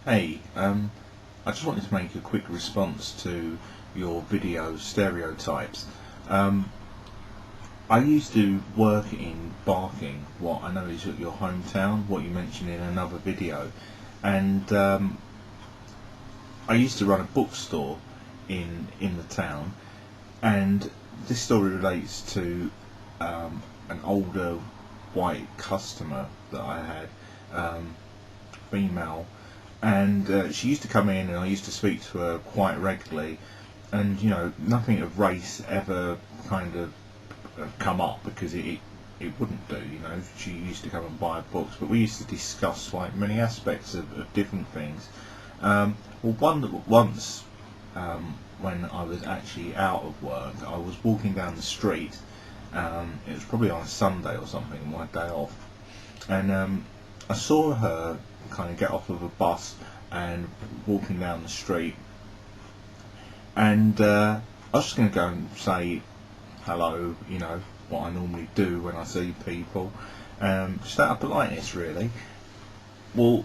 Hey, I just wanted to make a quick response to your video Stereotypes. Um, I used to work in Barking, what I know is your hometown, what you mentioned in another video, and I used to run a bookstore in the town, and this story relates to an older white customer that I had, female, and she used to come in and I used to speak to her quite regularly, and nothing of race ever kind of come up because it wouldn't do. She used to come and buy books, but we used to discuss like many aspects of different things. Once when I was actually out of work, I was walking down the street. It was probably on a Sunday or something, my day off, and I saw her kind of get off of a bus and walking down the street, and I was just going to go and say hello, what I normally do when I see people, just out of politeness really. Well,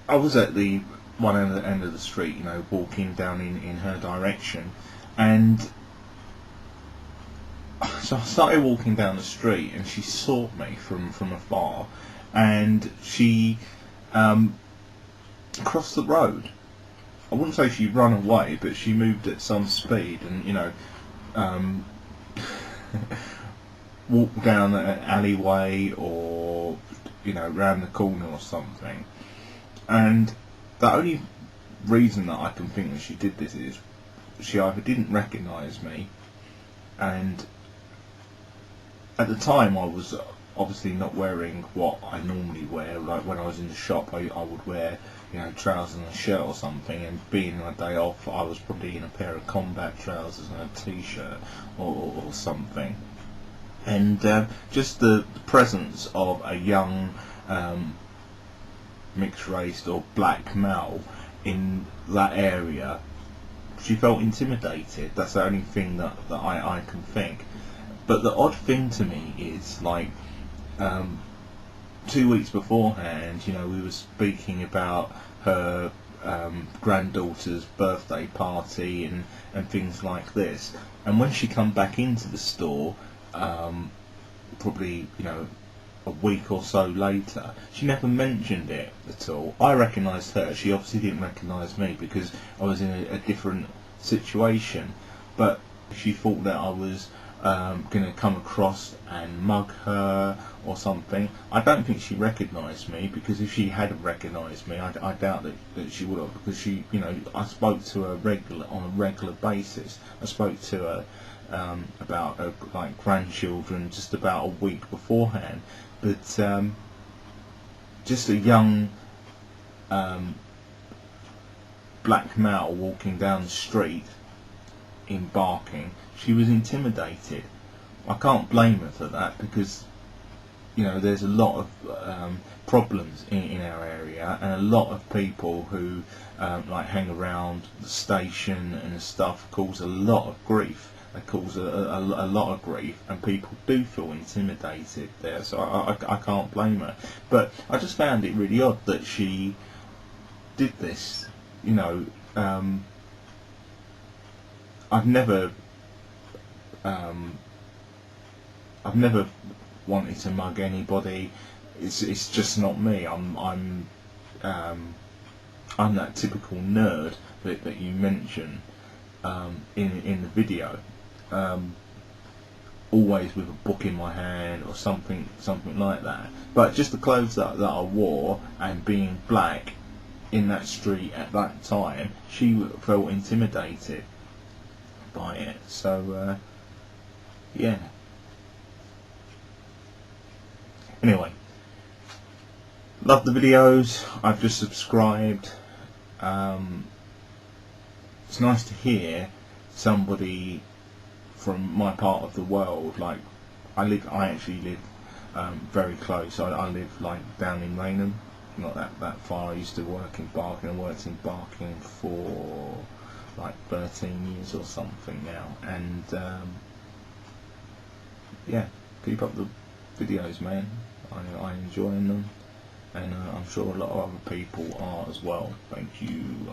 I was at the end of the street, walking down in her direction, and so I started walking down the street, and she saw me from afar, and she crossed the road. I wouldn't say she ran away, but she moved at some speed, and walked down an alleyway or round the corner or something. And the only reason that I can think that she did this is she either didn't recognise me, and at the time I was obviously not wearing what I normally wear. Like when I was in the shop, I would wear trousers and a shirt or something, and being my day off, I was probably in a pair of combat trousers and a t-shirt or something. And just the presence of a young mixed race or black male in that area, she felt intimidated. That's the only thing that I can think. But the odd thing to me is, like, 2 weeks beforehand, we were speaking about her granddaughter's birthday party and things like this. And when she come back into the store, probably a week or so later, she never mentioned it at all. I recognised her. She obviously didn't recognise me because I was in a different situation. But she thought that I was going to come across and mug her or something. I don't think she recognised me, because if she had recognised me, I doubt that she would have, because she, I spoke to her on a regular basis. I spoke to her about her grandchildren just about a week beforehand, but just a young black male walking down the street in Barking, she was intimidated. I can't blame her for that, because there's a lot of problems in our area, and a lot of people who hang around the station and stuff cause a lot of grief. They cause a lot of grief, and people do feel intimidated there, so I can't blame her. But I just found it really odd that she did this. I've never wanted to mug anybody. It's just not me. I'm that typical nerd that you mention in the video. Always with a book in my hand or something like that. But just the clothes that I wore, and being black in that street at that time, she felt intimidated by it. So yeah. Anyway, love the videos. I've just subscribed. It's nice to hear somebody from my part of the world. Like, I actually live very close. I live down in Raynham, not that far. I used to work in Barking. I worked in Barking for 13 years or something now, and yeah, keep up the videos, man. I enjoy them, and I'm sure a lot of other people are as well. Thank you.